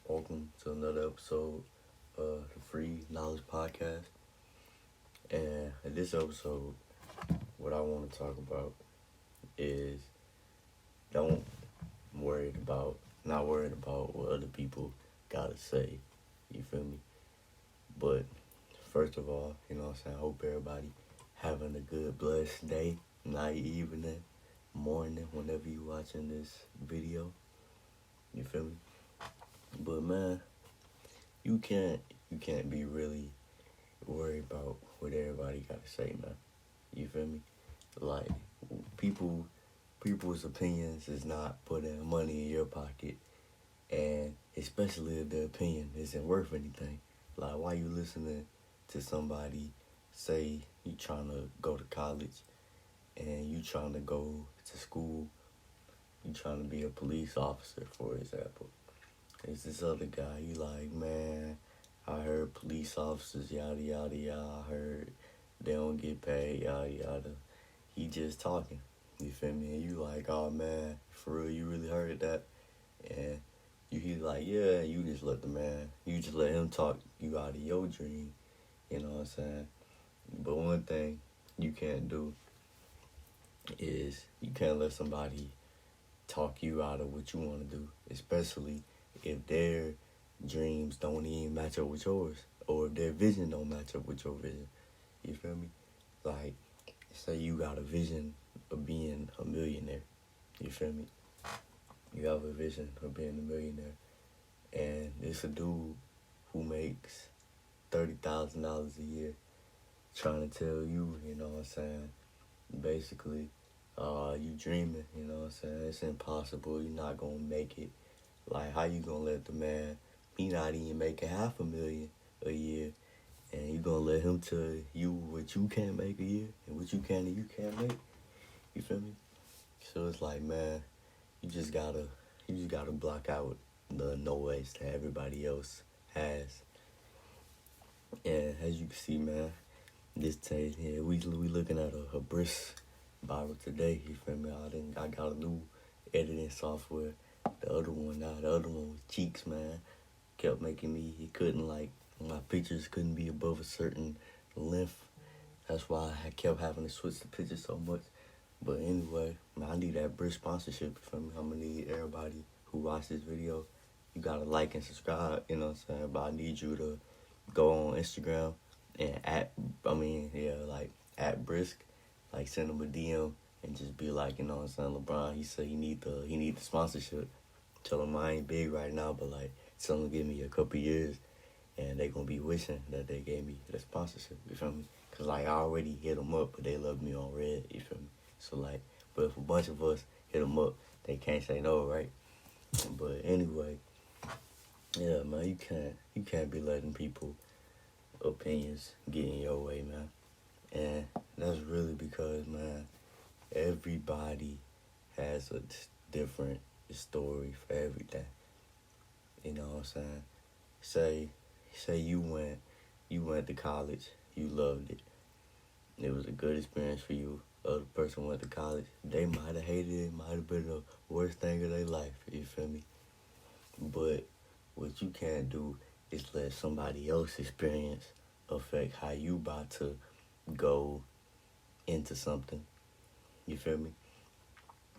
Welcome to another episode of the Free Knowledge Podcast. And in this episode, what I want to talk about is don't not worried about what other people gotta say. You feel me? But first of all, what I'm saying? I hope everybody having a good, blessed day, night, evening, morning, whenever you watching this video. You feel me? But man, you can't you can't be really worried about what everybody gotta say, man. You feel me? Like people people's opinions is not putting money in your pocket, and especially if the opinion isn't worth anything. Like why you listening to somebody say you trying to go to college and you trying to go to school, you trying to be a police officer, for example. There's this other guy, you like, man, I heard police officers, yada, yada, yada. I heard they don't get paid, yada, yada. He just talking. You feel me? And you like, oh, man, for real, you really heard that? And he's like, yeah, you just let him talk you out of your dream. You know what I'm saying? But one thing you can't do is you can't let somebody talk you out of what you want to do, especially if their dreams don't even match up with yours, or if their vision don't match up with your vision. You feel me? Like, say you got a vision of being a millionaire. You feel me? You have a vision of being a millionaire, and it's a dude who makes $30,000 a year trying to tell you, you know what I'm saying, basically, you dreaming, you know what I'm saying, it's impossible, you're not gonna make it. Like, how you gonna let the man, he not even making $500,000 a year, and you gonna let him tell you what you can't make a year, and what you can and you can't make? You feel me? So it's like, man, you just gotta block out the noise that everybody else has. And as you can see, man, this taste here, we looking at a brisk bottle today. You feel me? I got a new editing software. The other one was Cheeks, man. Kept making me, my pictures couldn't be above a certain length. That's why I kept having to switch the pictures so much. But anyway, man, I need that brisk sponsorship. You feel me? I'm gonna need everybody who watch this video. You gotta like and subscribe, you know what I'm saying? But I need you to go on Instagram and at Brisk, like send him a DM and just be like, you know what I'm saying, LeBron, he said he need the sponsorship. Tell him I ain't big right now, but like tell him give me a couple years and they gonna be wishing that they gave me the sponsorship, you feel me? Cause like I already hit them up, but they love me on red, you feel me? So like, but if a bunch of us hit them up, they can't say no, right? But anyway, yeah, man, you can't be letting people opinions get in your way, man. And that's really because, man, everybody has a different story for everything. You know what I'm saying? Say you went to college, you loved it. It was a good experience for you. Other person went to college, they might have hated it, might have been the worst thing of their life, you feel me? But what you can't do is let somebody else's experience affect how you about to go into something. You feel me?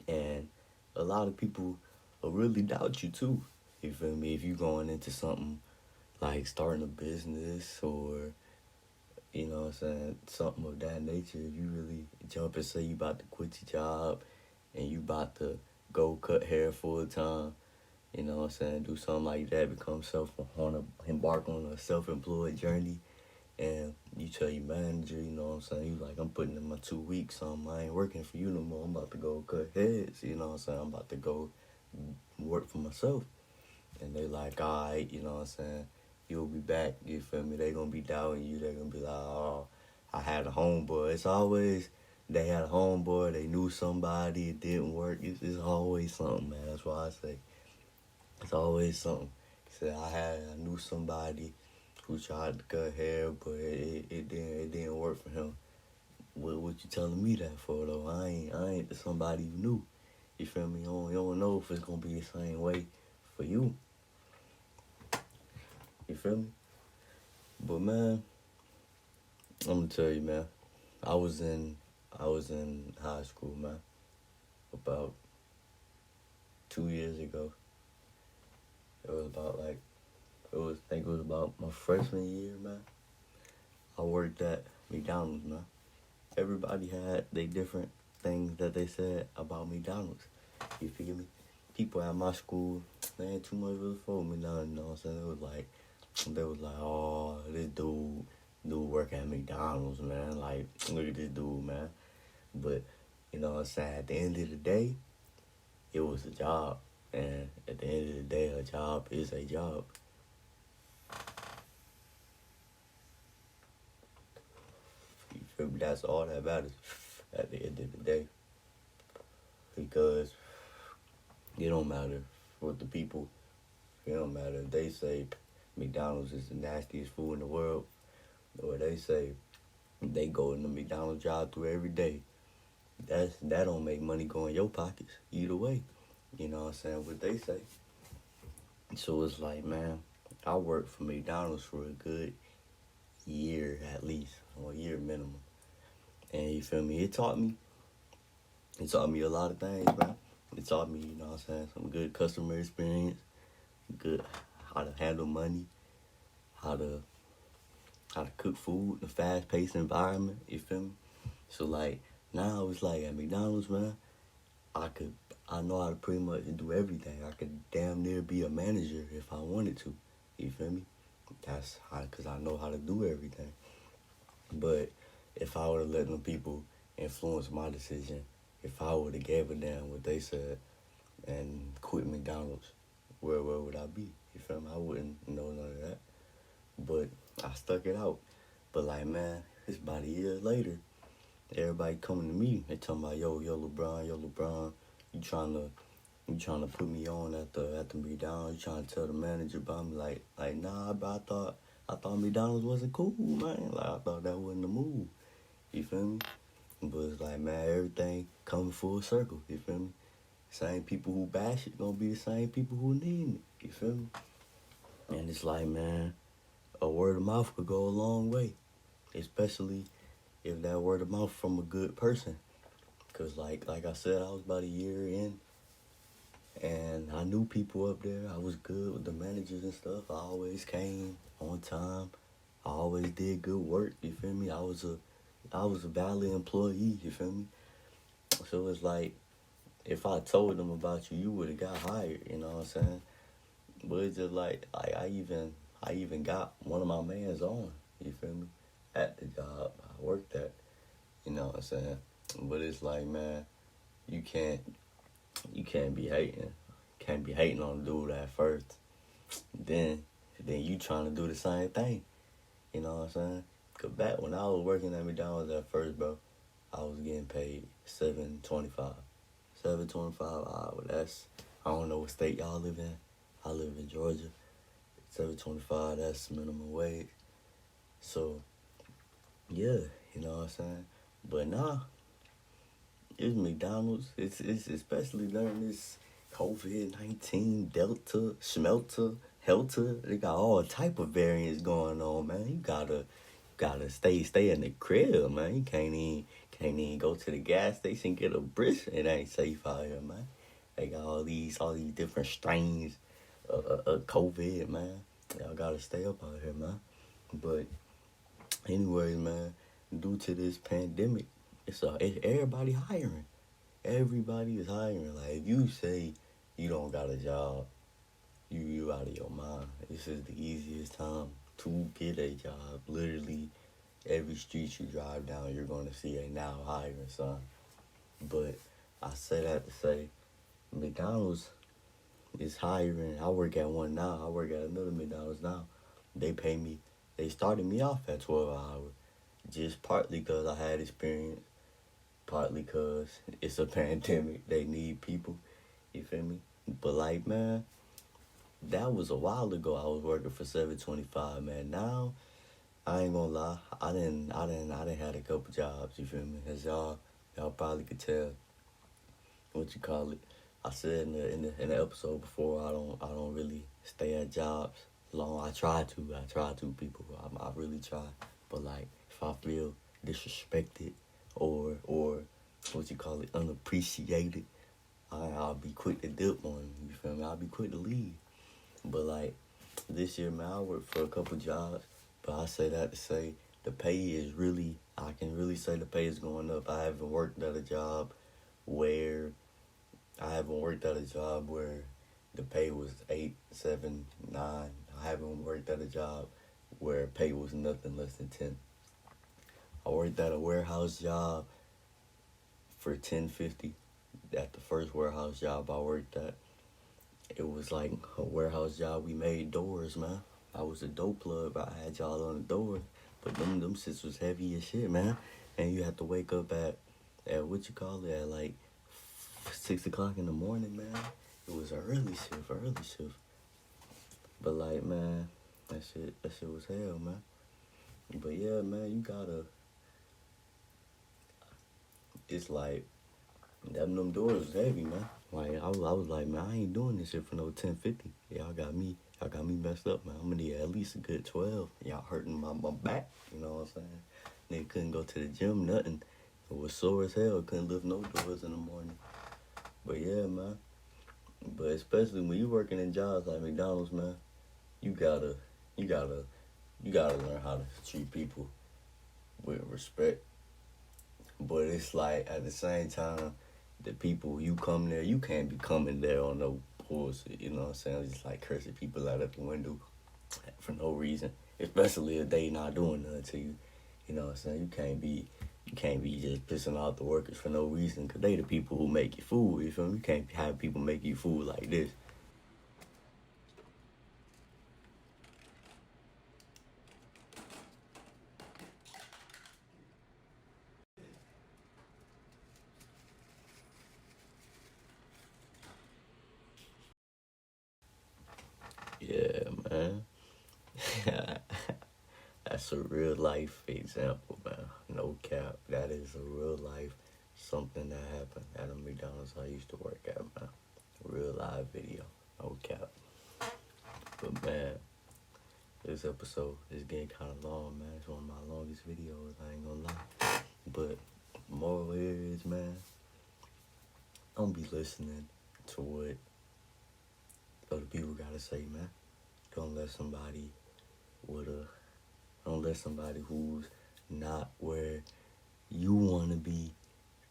And a lot of people will really doubt you too. You feel me? If you going into something like starting a business or, you know what I'm saying, something of that nature, if you really jump and say you about to quit your job and you about to go cut hair full time, you know what I'm saying, do something like that, embark on a self-employed journey, and you tell your manager, you know what I'm saying, you like, I'm putting in my 2 weeks, I ain't working for you no more, I'm about to go cut heads, you know what I'm saying, I'm about to go work for myself. And they like, all right, you know what I'm saying, you'll be back, you feel me, they gonna be doubting you, they gonna be like, oh, I had a homeboy. It's always, they had a homeboy, they knew somebody, it didn't work, it's always something, man. That's why I say, it's always something. Say, I knew somebody who tried to cut hair, but it didn't work for him. What you telling me that for though? I ain't somebody you knew. You feel me? You don't know if it's gonna be the same way for you. feel me? But man, I'm gonna tell you, man. I was in high school, man. About 2 years ago. It was about like I think it was about my freshman year, man. I worked at McDonald's, man. Everybody had they different things that they said about McDonald's. You feel me? People at my school, they ain't too much really for McDonald's, you know what I'm saying? They was like, oh, this dude work at McDonald's, man. Like, look at this dude, man. But, you know what I'm saying? At the end of the day, it was a job. And at the end of the day, a job is a job. You feel me? That's all that matters at the end of the day. Because it don't matter what the people, it don't matter if they say McDonald's is the nastiest food in the world, or they say they go in the McDonald's drive-thru every day. That don't make money go in your pockets. Either way. You know what I'm saying? What they say. So it's like, man, I worked for McDonald's for a good year at least, or a year minimum. And you feel me? It taught me a lot of things, man. It taught me, you know what I'm saying, some good customer experience, good how to handle money, how to cook food in a fast-paced environment, you feel me? So, like, now it's like at McDonald's, man, I know how to pretty much do everything. I could damn near be a manager if I wanted to, you feel me? That's how, because I know how to do everything. But if I would have let them people influence my decision, if I would have gave a damn what they said and quit McDonald's, where would I be? You feel me? I wouldn't know none of that. But I stuck it out. But like, man, it's about a year later. Everybody coming to me, they talking about, yo, LeBron, you trying to put me on at the McDonald's, you trying to tell the manager about me, like nah, bro, I thought McDonald's wasn't cool, man. Like, I thought that wasn't the move. You feel me? But it's like, man, everything coming full circle, you feel me? Same people who bash it gonna be the same people who need it, you feel me? And it's like, man, a word of mouth could go a long way, especially if that word of mouth from a good person. Cause like I said, I was about a year in, and I knew people up there. I was good with the managers and stuff. I always came on time. I always did good work. You feel me? I was a valid employee. You feel me? So it's like, if I told them about you, you would have got hired. You know what I'm saying? But it's just like I even got one of my mans on. You feel me? At the job I worked at. You know what I'm saying? But it's like, man, you can't be hating. Can't be hating on the dude at first. Then you trying to do the same thing. You know what I'm saying? Cause back when I was working at McDonald's at first, bro, I was getting paid $7.25. $7.25 an hour. That's, I don't know what state y'all live in. I live in Georgia. $7.25, that's minimum wage. So yeah, you know what I'm saying? But nah, it's McDonald's. It's especially during this COVID-19, Delta, Schmelter, Helter. They got all type of variants going on, man. You gotta stay in the crib, man. You can't even go to the gas station and get a brisk. It ain't safe out here, man. They got all these different strains of COVID, man. Y'all gotta stay up out here, man. But anyways, man, due to this pandemic, it's everybody hiring. Everybody is hiring. Like, if you say you don't got a job, you out of your mind. This is the easiest time to get a job. Literally, every street you drive down, you're going to see a now hiring sign. But I say that to say, McDonald's is hiring. I work at one now. I work at another McDonald's now. They started me off at 12 hours. Just partly because I had experience, partly because it's a pandemic. They need people. You feel me? But like, man, that was a while ago. I was working for $7.25, man. Now, I ain't gonna lie. I didn't had a couple jobs. You feel me? As y'all probably could tell. What you call it? I said in the episode before, I don't really stay at jobs. long I try to people. I really try. But like if I feel disrespected or what you call it, unappreciated, I'll be quick to dip on them, you feel me? I'll be quick to leave. But like this year, man, I worked for a couple jobs, but I say that to say the pay is really, I can really say the pay is going up. I haven't worked at a job where the pay was 8, 7, 9. I haven't worked at a job where pay was nothing less than 10. I worked at a warehouse job for $10.50. At the first warehouse job I worked at, it was like a warehouse job. We made doors, man. I was a door plug. I had y'all on the door, but them shits was heavy as shit, man. And you had to wake up at what you call it, at like 6 o'clock in the morning, man. It was an early shift. But like, man, that shit was hell, man. But yeah, man, you gotta. It's like them doors was heavy, man. Like I was like, man, I ain't doing this shit for no $10.50. Y'all got me messed up, man. I'm gonna need at least a good 12. Y'all hurting my back, you know what I'm saying? Nigga couldn't go to the gym, nothing. It was sore as hell. Couldn't lift no doors in the morning. But yeah, man. But especially when you working in jobs like McDonald's, man, you gotta learn how to treat people with respect. But it's like at the same time, the people you come there, you can't be coming there on no bullshit, you know what I'm saying? Just like cursing people out of the window for no reason. Especially if they not doing nothing to you. You know what I'm saying? You can't be just pissing out the workers for no reason, because they the people who make you food, you feel me? You can't have people make you food like this. Yeah, man. That's a real life example, man. No cap. That is a real life something that happened at a McDonald's I used to work at, man. Real live video. No cap. But man, this episode is getting kind of long, man. It's one of my longest videos, I ain't gonna lie. But moral here is, man, don't be listening to what other people gotta say, man. Don't let somebody don't let somebody who's not where you wanna be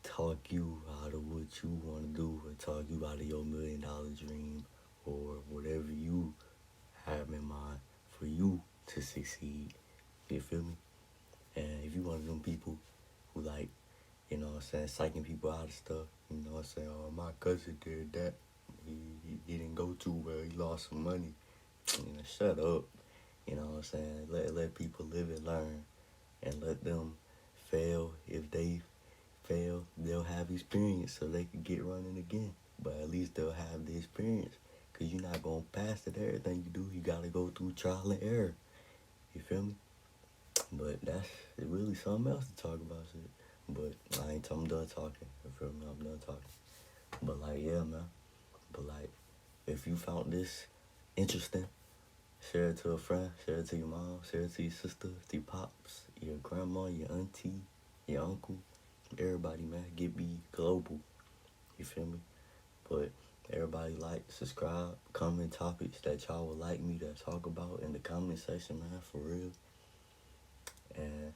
talk you out of what you wanna do, or talk you out of your $1 million dream, or whatever you have in mind for you to succeed. You feel me? And if you one of them people who like, you know what I'm saying, psyching people out of stuff, you know what I'm saying, oh, my cousin did that, he didn't go too well, he lost some money, you know, shut up, you know what I'm saying, let people live and learn, and let them fail. If they fail, they'll have experience so they can get running again, but at least they'll have the experience, because you're not going to pass at everything you do. You got to go through trial and error, you feel me? But that's really something else to talk about, shit. But I'm done talking. You feel me? I'm done talking. But like, yeah, man. But like, if you found this interesting, share it to a friend, share it to your mom, share it to your sister, to your pops, your grandma, your auntie, your uncle, everybody, man. Get be global. You feel me? But everybody like, subscribe, comment topics that y'all would like me to talk about in the comment section, man, for real. And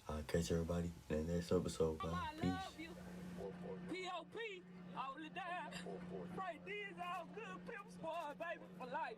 I'll catch everybody in the next episode, man. Peace. P.O.P. all the time. Right, these all good pimp squad, baby, for life.